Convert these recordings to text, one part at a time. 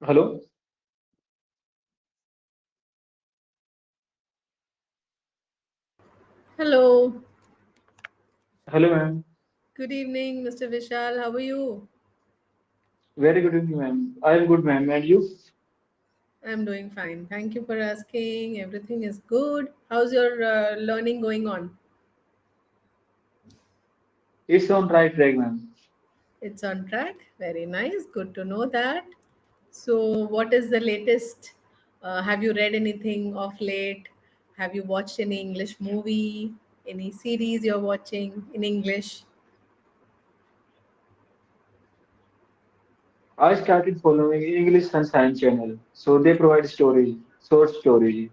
Hello, Hello. hello, ma'am. Good evening, Mr. Vishal. How are you? Very good evening, ma'am. I am good, ma'am. And you? I'm doing fine. Thank you for asking. Everything is good. How's your learning going on? It's on right track, ma'am. It's on track. Very nice. Good to know that. So, what is the latest? Have you read anything of late? Have you watched any English movie? Any series you're watching in English? I started following English Sunshine channel. So they provide stories, short stories.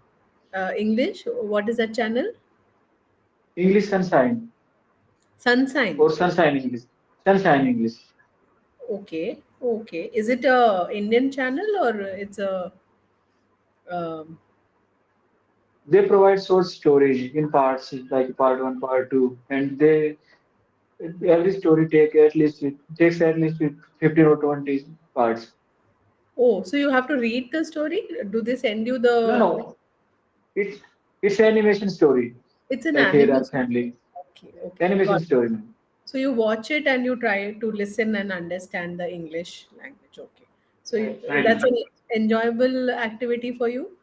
English? What is that channel? English Sunshine Sunshine. or Sunshine English. Sunshine English. Okay. Okay. Is it a Indian channel or it's a um, They provide short stories in parts, like part one, part two, and they every story takes at least 15 or 20 parts. Oh, so you have to read the story? Do they send you No, the? no, it's it's animation story, It's an like here are animation. family Okay, okay, animation got it. story, ma'am. So you watch it and you try to listen and understand the English language. Okay. So Right, that's right. an enjoyable activity for you.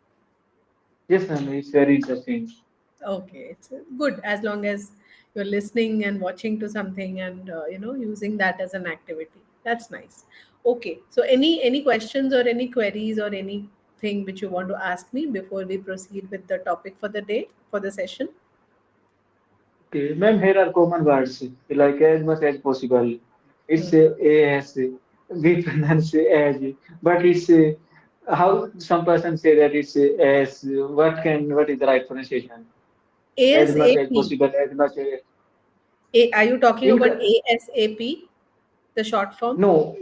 Yes, ma'am, it's very interesting. Okay, it's good as long as you're listening and watching to something and using that as an activity. That's nice. Okay, so any questions or any queries or anything which you want to ask me before we proceed with the topic for the day for the session? Okay, ma'am, here are common words like as much as possible. It's Hmm. as we pronounce as, but it's how some person say that it's as. What is the right pronunciation? As much as ASAP. possible, as much as Are you talking in about ASAP, the short form? no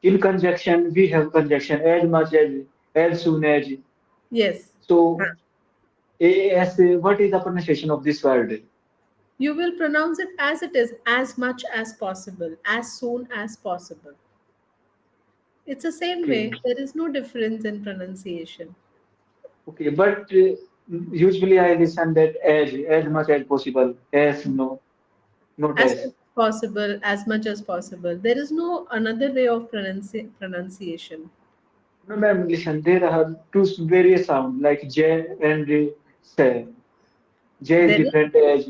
in conjunction we have conjunction as soon as. Yes. So as what is the pronunciation of this word? You will pronounce it as it is, as much as possible, as soon as possible. It's the same Okay, way. There is no difference in pronunciation. okay, but usually I listen that as much as possible, as no, not As much as. as possible, as much as possible. There is no another way of pronunciation. No, ma'am, listen, there are two various sounds like J and Se. J is There is, different as.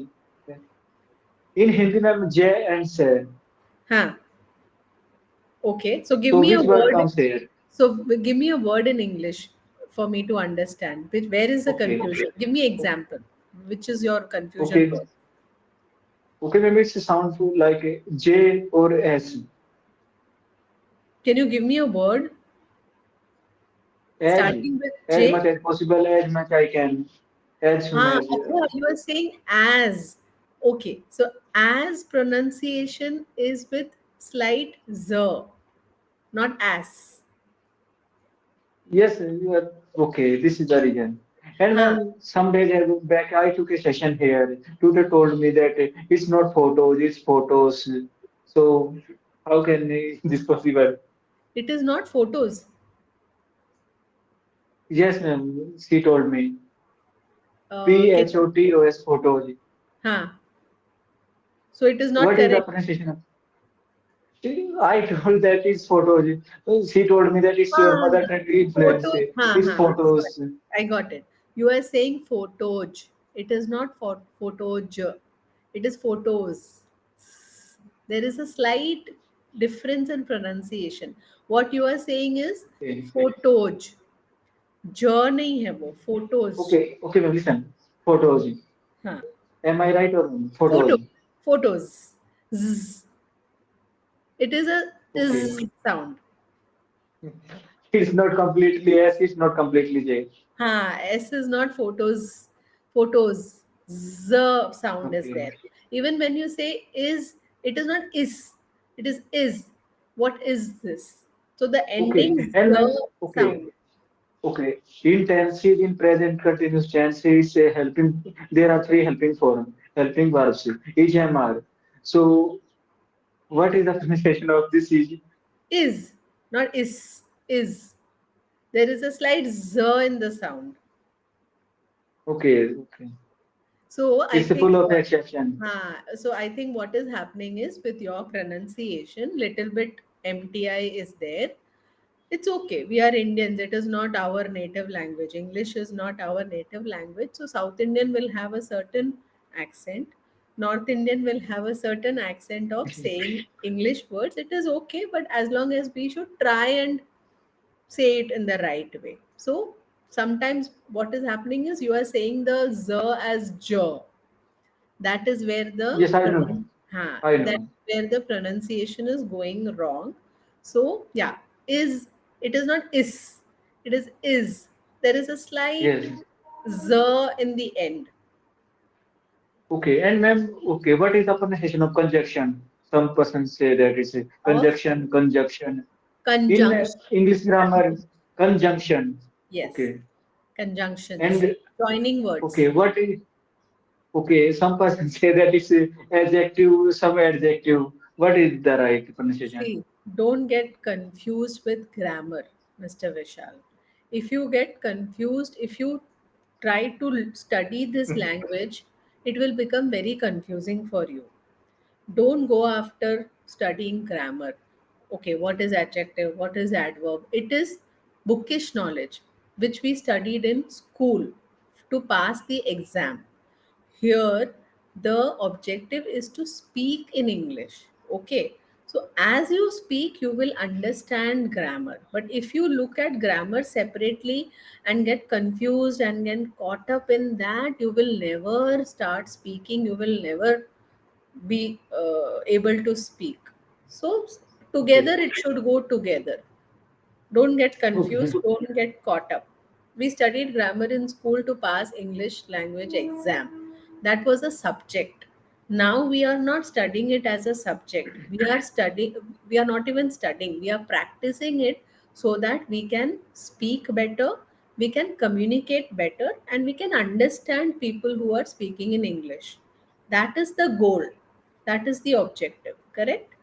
In Hindi, ma'am, J and Se. huh? Okay. So give So me a which word word. comes here? So give me a word in English for me to understand. Where is the Okay, confusion? Give me O- example. Which is your confusion okay, word? okay, ma'am, it's a sound for like J or S. Can you give me a word As, starting with as much J? as possible, as much I can, as soon Ah, as. अच्छा, you are saying as. Okay, so as pronunciation is with slight z, not as. Yes, you are okay. This is the reason. And Huh. ma'am, some days back, I took a session here. Tutor told me that it's not photos, it's photos. So how can this possible? It is not photos. Yes, ma'am. She told me Can, PHOTOS photos. huh. So it is not What is the correct. pronunciation of? I told that it's photos. She told me that it's your Ah, mother tongue influence. photos. Huh, It's huh. Sorry. photos. I got it. You are saying photoj. It is not photoj. It is photos. There is a slight difference in pronunciation. What you are saying is Okay, photoj. j नहीं है वो photos. okay, okay, ma'am. Listen, photos. हाँ. Am I right or wrong? Photo. Photos. Photos. Z. It is a Okay. z sound. It's not completely S, it's not completely J. हाँ, S is not photos. Photos. Z sound is Okay. there. Even when you say is, it is not is. It is is. What is this? So the ending Okay. And z then, okay. sound. Okay. In tense, in present continuous tense, it's a helping. There are three helping form, helping verbs, is and are. So, what is the pronunciation of this is? Is, not is. Is. There is a slight z in the sound. Okay, okay. So I It's think full of what, exception. so I think what is happening is with your pronunciation, little bit MTI is there. It's okay. We are Indians. It is not our native language. English is not our native language. So South Indian will have a certain accent. North Indian will have a certain accent of saying English words. It is okay, but as long as we should try and say it in the right way. So sometimes what is happening is you are saying the z as j. That is where Yes, I know. I that's know. where the pronunciation is going wrong. So yeah, is, it is not is, it is. There is a slight Yes. z in the end Okay, and ma'am, okay, what is the pronunciation of conjunction? Some persons say that it's a of conjunction, conjunction. In conjunction. English grammar, conjunction. Yes, Okay, conjunctions, and joining words. okay, what is okay? Some persons say that it's a adjective, some adjective. What is the right pronunciation? See, don't get confused with grammar, Mr. Vishal. If you get confused, if you try to study this language, it will become very confusing for you. Don't go after studying grammar. Okay, what is adjective? What is adverb? It is bookish knowledge which we studied in school to pass the exam. Here, the objective is to speak in English. Okay. So, as you speak, you will understand grammar. But if you look at grammar separately and get confused and get caught up in that, you will never start speaking. You will never be able to speak. So, together Okay, it should go together. Don't get okay, confused, don't get caught up. We studied grammar in school to pass English language exam. That was a subject. Now we are not studying it as a subject. We are not even studying. We are practicing it so that we can speak better, we can communicate better, and we can understand people who are speaking in English. That is the goal. That is the objective, correct?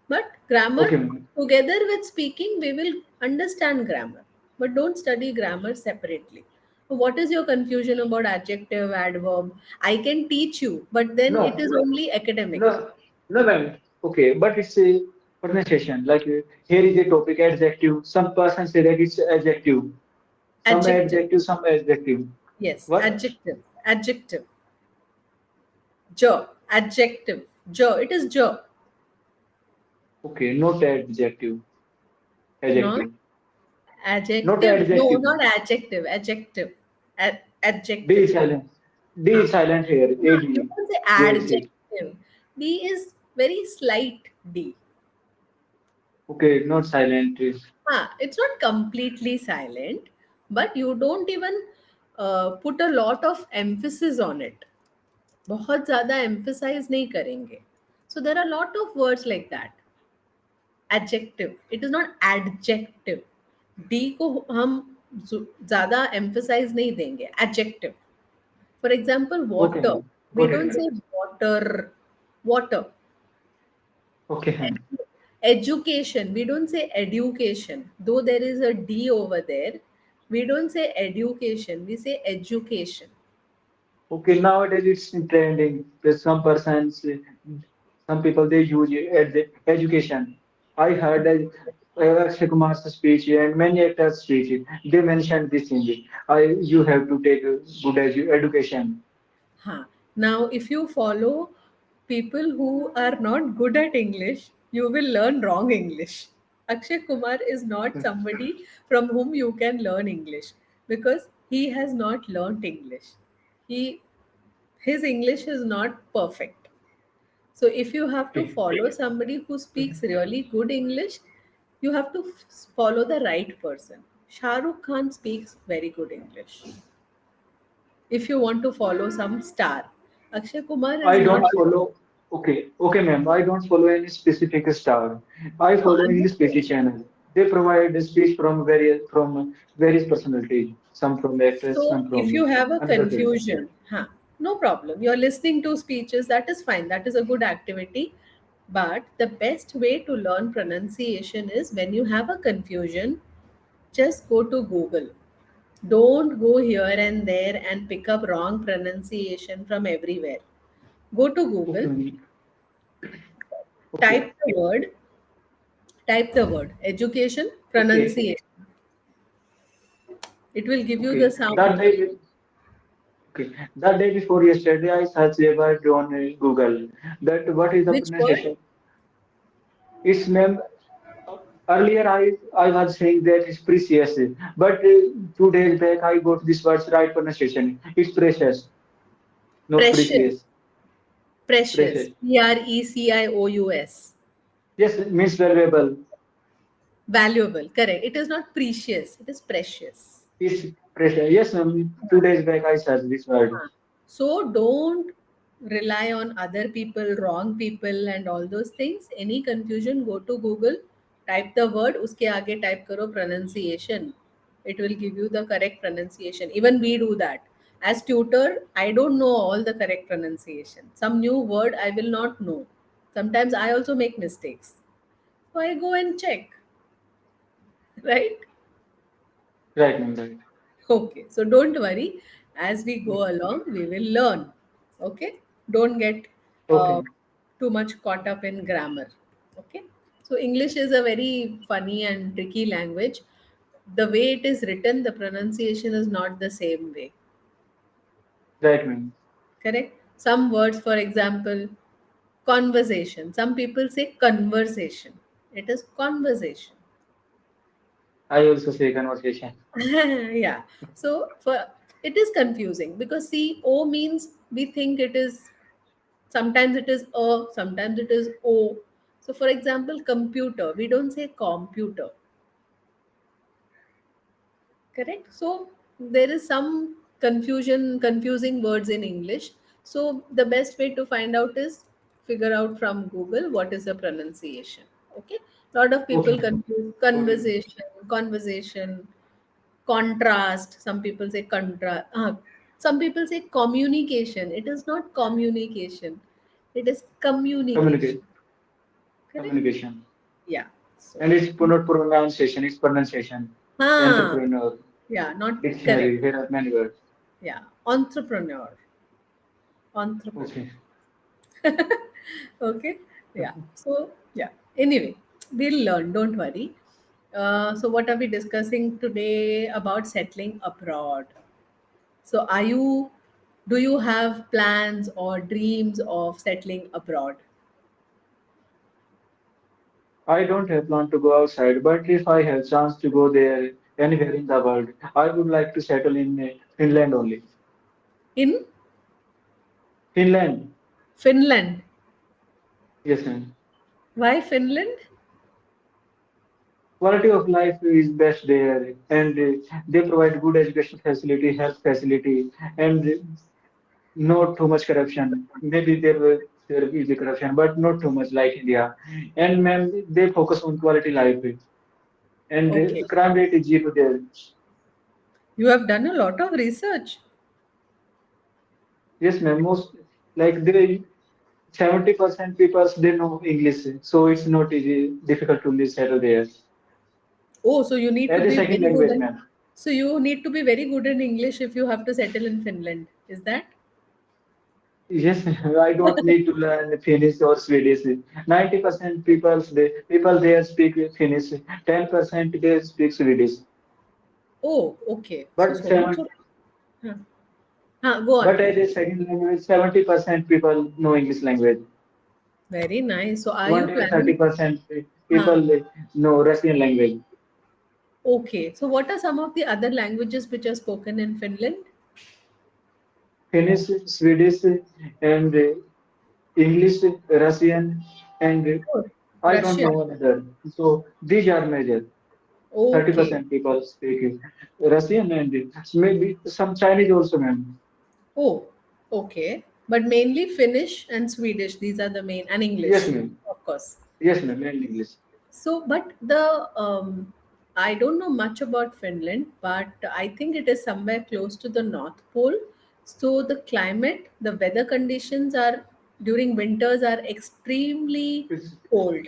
But grammar, okay, ma'am. together with speaking, we will understand grammar. But don't study grammar separately. What is your confusion about adjective, adverb? I can teach you, but then it No, is only academic. no, no, ma'am. Okay, but it's a pronunciation. Like here is a topic adjective. Some persons say that it's adjective. Some Adjective. adjective, some adjective. Yes, What? adjective. Adjective. Jo. Adjective. Jo. It is jo. Okay, not adjective. Not Adjective. Not adjective. No, adjective. not adjective. Adjective. D Adjective. is silent. D Huh. is silent here. No, you AD. can say Where is it? adjective. D is very slight D. Okay, not silent. It's not completely silent, but you don't even put a lot of emphasis on it. बहुत ज़्यादा emphasize नहीं करेंगे. So there are a lot of words like that. Adjective. It is not adjective. D को हम ज़्यादा emphasize नहीं देंगे. Adjective. For example, Okay, water. ma'am. We Got don't it. say water. Water. Okay, ma'am. Education, we don't say education, though there is a D over there. We don't say education, we say education. Okay, nowadays it's trending. There's some persons, some people they use it as the education. I heard Akshay Kumar's speech and many actors' speech. They mentioned this thing. You have to take a good education. Huh. Now if you follow people who are not good at English, you will learn wrong English. Akshay Kumar is not somebody from whom you can learn English, because he has not learnt English. he his English is not perfect. So if you have to Okay. follow somebody who speaks really good English, you have to follow the right person. Shah Rukh Khan speaks very good English. If you want to follow some star, Akshay Kumar is I not. don't follow. Okay, okay, ma'am. I don't follow any specific star. I No, follow English understood. speech channel. They provide a speech from various personalities. Some from actors, So some if from you have a another field. confusion, no problem. You're listening to speeches, that is fine. That is a good activity. But the best way to learn pronunciation is when you have a confusion, just go to Google. Don't go here and there and pick up wrong pronunciation from everywhere. Go to Google, Okay. Okay. type the word, type the word education Okay. pronunciation. It will give you the Okay. sound. That day. Okay. The day before yesterday, I searched a word on Google. That what is the Which word? pronunciation? It's mem. Earlier, I was saying that it's precious, but 2 days back, I got this word's right pronunciation. It's precious, not Precious. precious. Precious. Precious. Precious. Yes, means valuable. Valuable. Correct. It is not precious. It is precious. It's precious. Yes, 2 days back, I searched this word. Huh. So don't rely on other people, wrong people, and all those things. Any confusion, go to Google, type the word, uske aage type karo pronunciation. It will give you the correct pronunciation. Even we do that. As tutor, I don't know all the correct pronunciation. Some new word I will not know. Sometimes I also make mistakes. So I go and check, right? Right, ma'am, right. Okay, so don't worry. As we go along, we will learn. Okay, don't get uh, Okay, too much caught up in grammar. Okay, so English is a very funny and tricky language. The way it is written, the pronunciation is not the same way. right, ma'am. Correct? Some words, for example, conversation. Some people say conversation. It is conversation. I also say conversation. Yeah. So for it is confusing because see O means we think it is sometimes it is a, sometimes it is O. So for example, computer, we don't say computer, correct? So there is some confusion, confusing words in English. So the best way to find out is figure out from Google what is the pronunciation. Okay. A lot of people Okay, confuse okay. conversation, contrast. Some people say some people say communication. It is not communication, it is communication. Communicate, Correct? communication. Yeah. So And it's not pronunciation, it's pronunciation. ah, Entrepreneur, yeah, not correct. dictionary, here are many words. Yeah, entrepreneur. Okay. Okay. Yeah, so yeah, anyway, we'll learn, don't worry. So what are we discussing today? About settling abroad. So do you have plans or dreams of settling abroad? I don't have plan to go outside, but if I have chance to go there anywhere in the world, I would like to settle in Finland only. In Finland. Finland. Yes, ma'am. Why Finland? Quality of life is best there, and they provide good education facility, health facility, and not too much corruption. Maybe there is a corruption, but not too much like India. And ma'am, they focus on quality life, and Okay. crime rate is zero there. You have done a lot of research. Yes, ma'am. Most like they 70% people they know English, so it's not easy, difficult to live settle there. Oh, so you need to As a be second very good language, at, ma'am. so you need to be very good in English if you have to settle in Finland. Is that? Yes, I don't need to learn Finnish or Swedish. 90% people there speak Finnish. 10% they speak Swedish. Oh, okay. So But so much of, huh. Huh, go on. but as a second language, 70% people know English language. Very nice. So are you 20 or planning? 30% Huh. people know Russian language. Okay. So what are some of the other languages which are spoken in Finland? Finnish, Swedish, and English, Russian, and Oh, I don't Russian. know another. So these are major. Okay. 30% people speak Russian and maybe some Chinese also, ma'am. Oh, okay. But mainly Finnish and Swedish. These are the main, and Yes, English, ma'am. of course. Yes, ma'am. And English. So, but I don't know much about Finland, but I think it is somewhere close to the North Pole. So the climate, the weather conditions are during winters are extremely It's, cold.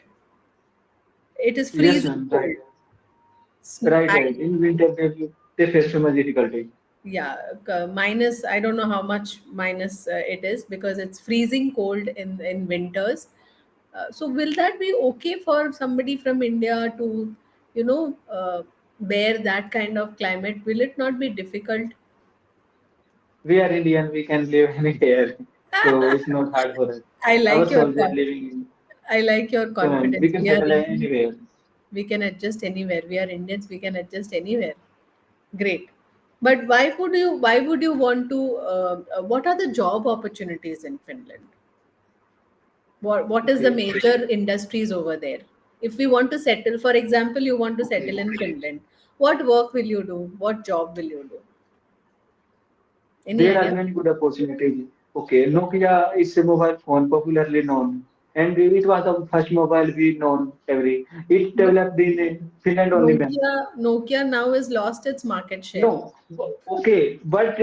It is yes, freezing ma'am. Right. cold. Right, I, right. In winter, they face too much difficulty. yeah, minus, I don't know how much minus it is because it's freezing cold in winters. So will that be okay for somebody from India to, you know, bear that kind of climate? Will it not be difficult? We are Indian, we can live anywhere, so it's not hard for us. I Our like your soldiers living in, I like your so we confidence. can We are settle Indians. anywhere. We can adjust anywhere. We are Indians. We can adjust anywhere. Great. But why would you want to? What are the job opportunities in Finland? What is the Okay, major industries over there? If we want to settle, for example, you want to settle okay. in Finland, what work will you do? What job will you do? Any There are idea? many good opportunities. Okay, Nokia is a mobile phone popularly known, and it was the first mobile we known every. It No, developed in Finland only, ma'am. Nokia now has lost its market share. No, okay, but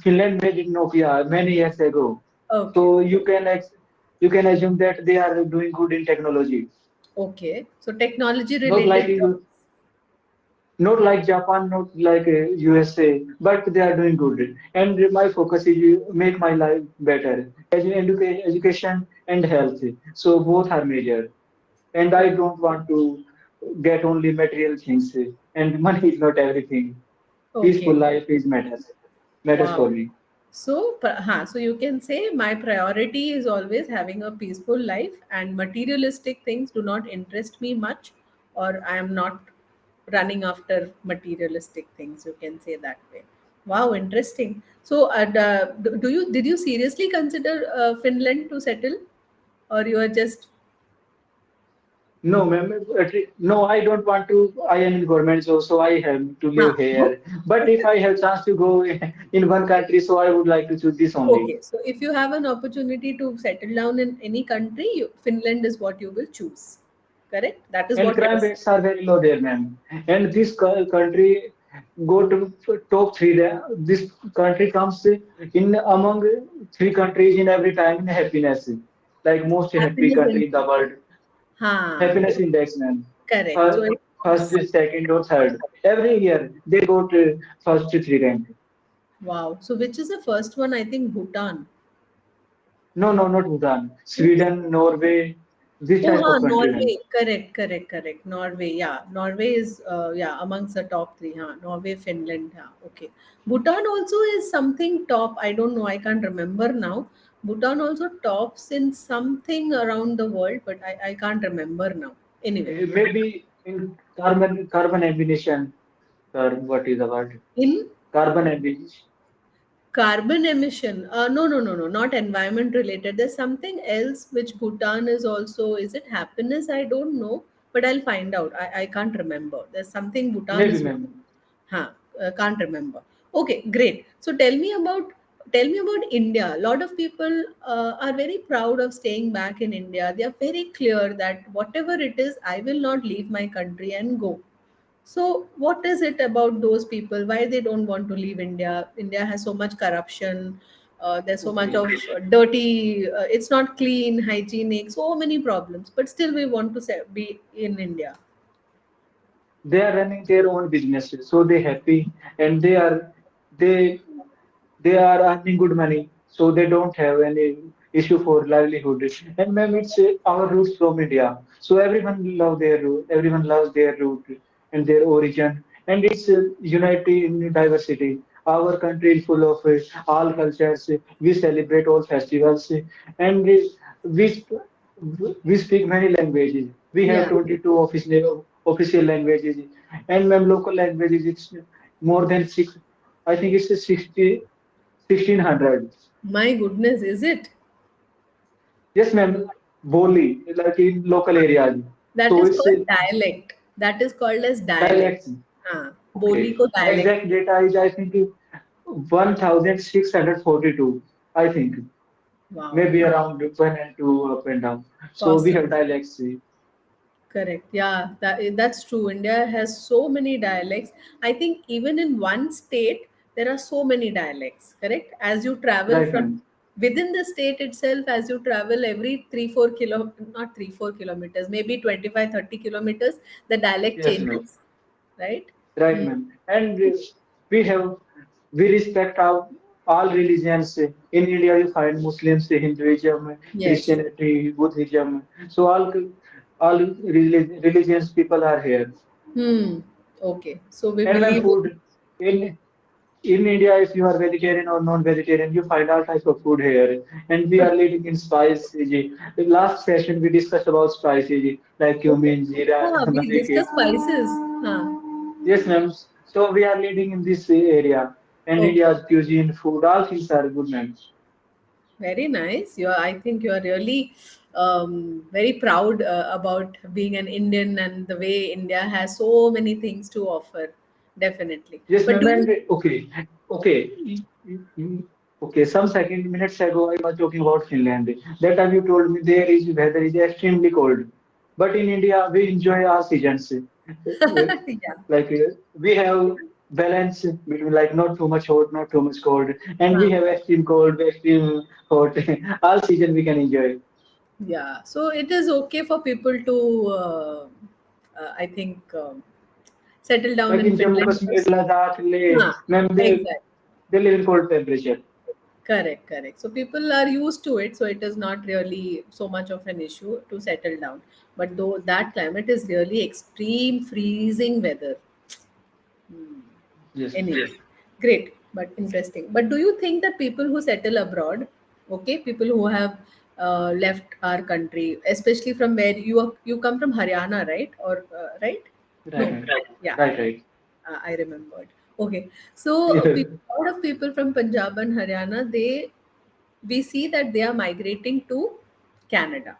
Finland made it Nokia many years ago, Okay. so you can assume that they are doing good in technology. Okay. So technology Not related like jobs. not like Japan, not like USA, but they are doing good. And my focus is make my life better, education and health. So both are major. And I don't want to get only material things. And money is not everything. Peaceful Okay. life is matters Wow. for me. So you can say my priority is always having a peaceful life, and materialistic things do not interest me much, or I am not running after materialistic things. You can say that way. Wow, interesting. So, do you did you seriously consider Finland to settle, or you are just No, ma'am, no, I don't want to. I am in government, so I have to live no? here. But if I have chance to go in one country, so I would like to choose this only. Okay, so if you have an opportunity to settle down in any country, Finland is what you will choose. Correct? That is And what crime you're. rates are very low there, ma'am. And this country go to top three. There, this country comes in among three countries in every time in happiness, like most happy Happiness country in the index. world. Ha, Happiness index, ma'am. correct. So First, first, it's second, or third. Every year they go to first three rank. wow. So which is the first one? I think Bhutan. No, no, not Bhutan. No? Sweden, Norway, this Oh, type ha, of country, Norway. ma'am. Correct, correct, correct. Norway. Yeah, Norway is yeah amongst the top three. Huh? Norway, Finland. Yeah, okay. Bhutan also is something top. I don't know. I can't remember now. Bhutan also tops in something around the world, but I can't remember now. Anyway, Maybe in carbon emission. Sir, what is the word? in Carbon emission. carbon emission. No, not environment related. There's something else which Bhutan is also. Is it happiness? I don't know, but I'll find out. I can't remember. There's something Bhutan Maybe, is. ma'am. Huh, can't remember. Okay, great. So tell me about India. A lot of people are very proud of staying back in India. They are very clear that whatever it is, I will not leave my country and go. So, what is it about those people? Why they don't want to leave India? India has so much corruption. There's so much Okay. of dirty. It's not clean, hygienic. So many problems. But still, we want to be in India. They are running their own businesses, so they happy and they they are earning good money, so they don't have any issue for livelihood. And ma'am, it's our roots from India, so everyone loves their root and their origin, and it's unity in diversity. Our country is full of all cultures. We celebrate all festivals, and we speak many languages. We have Yeah. 22 official languages, and ma'am, local languages it's more than six. I think it's a 1600. My goodness, is it? Yes, ma'am. Boli, like in local areas. That So is it's called dialect. That is called as dialect. dialects. हाँ, बोली Okay. को dialect. Exact data is, I think, 1642. I think Wow. maybe around one and two up and down. So we have Possible. dialects. Correct. Yeah, that's true. India has so many dialects. I think even in one state, there are so many dialects. Correct. As you travel Right, from ma'am. within the state itself, as you travel every 3 4 kilo, not 3 4 kilometers, maybe 25 30 kilometers, the dialect Yes, ma'am. changes. right? Right, Hmm. ma'am. And we have we respect all religions. In India, you find Muslims, Hinduism, Yes. Christianity, Buddhism. So all religions people are here. Hmm. Okay. So we And when believe in. food in India, if you are vegetarian or non-vegetarian, you find all types of food here. And we are leading in spice. The last session we discussed about spices like Okay. cumin, jeera, We turmeric. discuss spices. Huh. Yes, ma'am. So we are leading in this area. And Okay. India's cuisine, food, all things are good, ma'am. Very nice. I think you are really very proud about being an Indian and the way India has so many things to offer. Definitely. Yes, But ma'am. do you? And okay, okay. Some second minutes ago, I was talking about Finland. That time you told me there is weather is extremely cold, but in India we enjoy our seasons. Yeah. Like we have balance between like not too much hot, not too much cold, and we Huh. have extreme cold, extreme hot. All season we can enjoy. Yeah. So it is okay for people to, I think, settle down Like in in Jammu Finland Kashmir, because. Ladakh, Leh, Huh. ma'am, Exactly. they live in cold temperature. Correct, correct. So people are used to it, so it is not really so much of an issue to settle down. But though that climate is really extreme freezing weather. Hmm. Yes, ma'am. Anyway, great, but interesting. But do you think that people who settle abroad, okay, people who have left our country, especially from where you come from Haryana, right? Or right? Right, No, ma'am. yeah, Right, right. I remembered. Okay, so a lot of people from Punjab and Haryana, we see that they are migrating to Canada.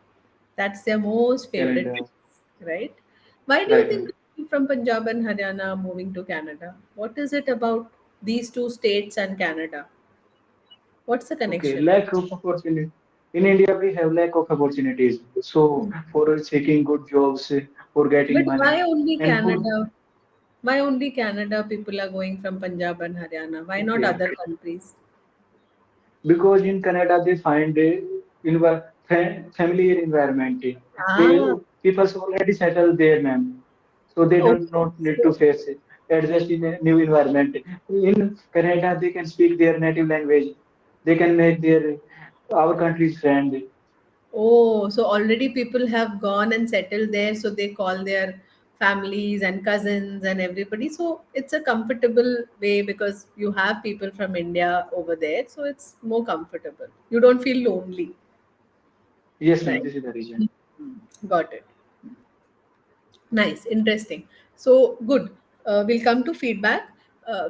That's their most favorite Calendar. place, right? Why do you Right, think ma'am. people from Punjab and Haryana are moving to Canada? What is it about these two states and Canada? What's the Okay, connection? lack of opportunity. In India, we have lack of opportunities. So, for seeking good jobs, for getting But money, and for Why only Canada people are going from Punjab and Haryana? Why not okay, other countries? because in Canada they find a familiar environment. They Ah, people already settled there, ma'am. So they don't okay. not need to So, face it, adjust in a new environment. In Canada, they can speak their native language. They can make their our country's friend. oh, so already people have gone and settled there, so they call their families and cousins and everybody. So it's a comfortable way because you have people from India over there, so it's more comfortable. You don't feel lonely, Yes, ma'am. right? This is the reason. Got it. Nice, interesting. So good. We'll come to feedback.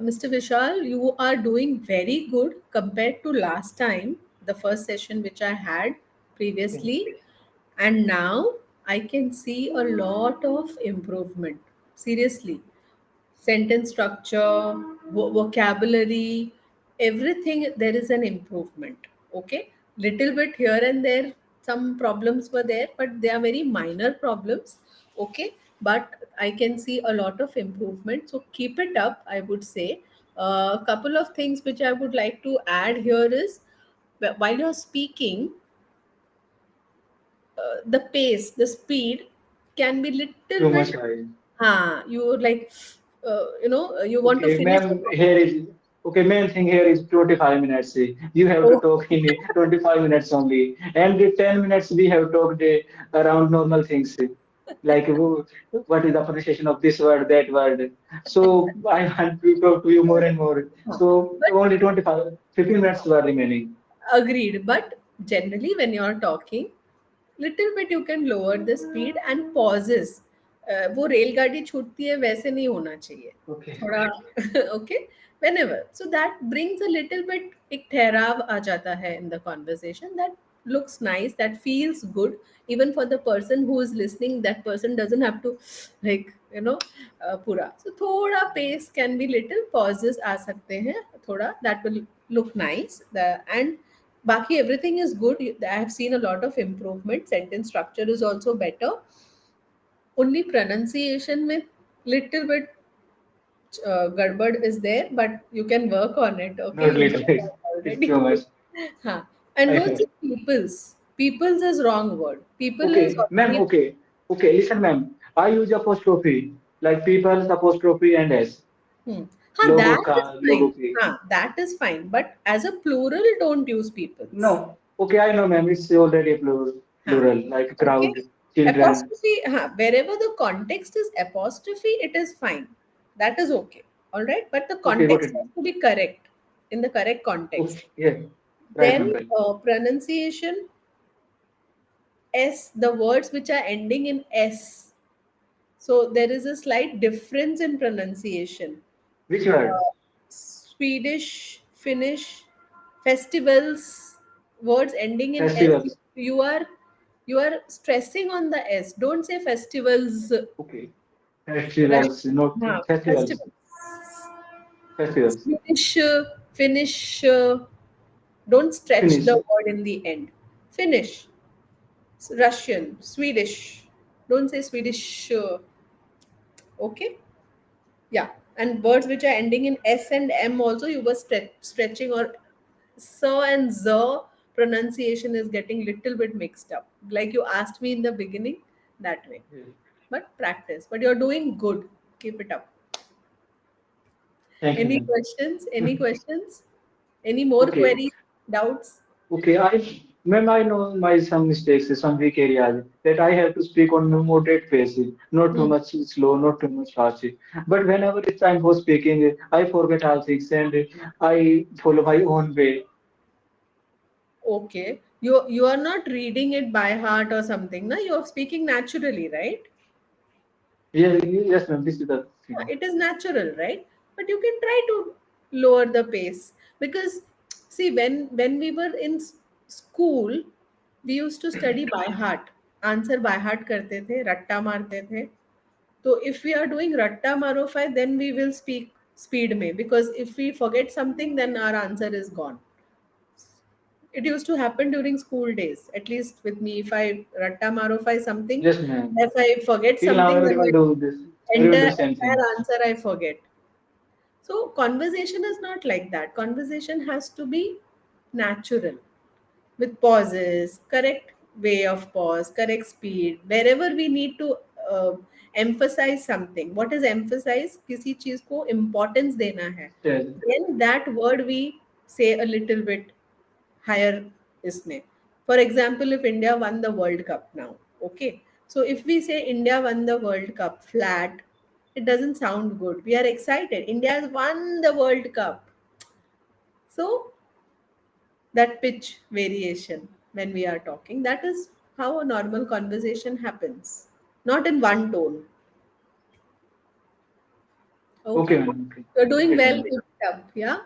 Mr. Vishal, you are doing very good compared to last time, the first session which I had Okay. previously. And now I can see a lot of improvement. Seriously, sentence structure, vocabulary, everything there is an improvement. Okay, little bit here and there, some problems were there, but they are very minor problems. Okay, but I can see a lot of improvement. So keep it up, I would say. A couple of things which I would like to add here is while you're speaking, the pace, the speed can be little Too much bit. high. You like, you want to Okay, finish the ma'am, topic. here is okay. Main thing here is 25 minutes. You have to Oh, talk in 25 minutes only, and the 10 minutes we have talked around normal things like what is the pronunciation of this word, that word. So I want to talk to you more and more. So but only 25, 15 minutes were remaining. agreed. But generally, when you're talking, little bit you can lower the speed and pauses. वो रेलगाड़ी छूटती है वैसे नहीं होना चाहिए Okay. थोड़ा okay whenever so that brings a little bit एक ठहराव आ जाता है in the conversation that looks nice that feels good even for the person who is listening that person doesn't have to like पूरा so थोड़ा pace can be little pauses आ सकते हैं थोड़ा that will look nice and Baki, everything is good. I have seen a lot of improvement. Sentence structure is also better. Only pronunciation with little bit gadbad is there, but you can work on it. Okay, Not you little know bit. that It's already. too much. Huh. And I don't say feel. people's. People's is wrong word. People is Okay, ma'am. already. Okay, okay. Listen, ma'am. I use apostrophe. like people's apostrophe and s. Hmm. Logo That ka, is logo fine. ke. That is fine. But as a plural, don't use people's. No, okay, I know, ma'am. It's already a Huh. plural, like Okay. crowd, children. Apostrophe, wherever the context is apostrophe, it is fine. That is okay. All right. But the Okay, got context it, has ma'am. to be correct in the correct context. Okay, yeah, right, Then ma'am. Right. pronunciation, S, the words which are ending in S. So there is a slight difference in pronunciation. Which word? Swedish, Finnish, festivals, words ending in S. Festivals. You are stressing on the S. Don't say festivals. Okay, Right? festivals, not festivals. Festivals. Festivals. Swedish, Finnish. Don't stretch Finish. the word in the end. Finnish, Russian, Swedish. Don't say Swedish. Okay. Yeah, and words which are ending in S and M also you were stretching, or so and the pronunciation is getting little bit mixed up. Like you asked me in the beginning, that way. Yes. But practice. But you're doing good. Keep it up. Thank you, Any ma'am. questions? Any questions? Any more Okay, queries? Doubts? okay. Ma'am, I know my some mistakes, some weak areas that I have to speak on a moderate pace, not too Hmm. much slow, not too much fast. But whenever it's time for speaking, I forget all things and I follow my own way. Okay. You are not reading it by heart or something. No, you are speaking naturally, right? Yes, yes, ma'am. This is the thing. It is natural, right? But you can try to lower the pace, because see, when we were in school, we used to study by heart. Answer by heart karte the, ratta marte the. So if we are doing ratta maro fai, then we will speak speed mein, because if we forget something, then our answer is gone. It used to happen during school days, at least with me. If I ratta maro fai something, Yes, ma'am. if I forget Till now, something, then everyone my do this. Everyone do same entire thing. answer I forget. So conversation is not like that. Conversation has to be natural, with pauses, correct way of pause, correct speed. Wherever we need to emphasize something. What is emphasize? किसी चीज को importance देना है. Yes, Then that word we say a little bit higher इसमें. For example, if India won the World Cup now, okay. So if we say India won the World Cup flat, it doesn't sound good. We are excited. India has won the World Cup. So that pitch variation when we are talking, that is how a normal conversation happens. Not in one tone. okay, Okay. ma'am. Okay. You're doing Right, well, ma'am. keep it up. Yeah.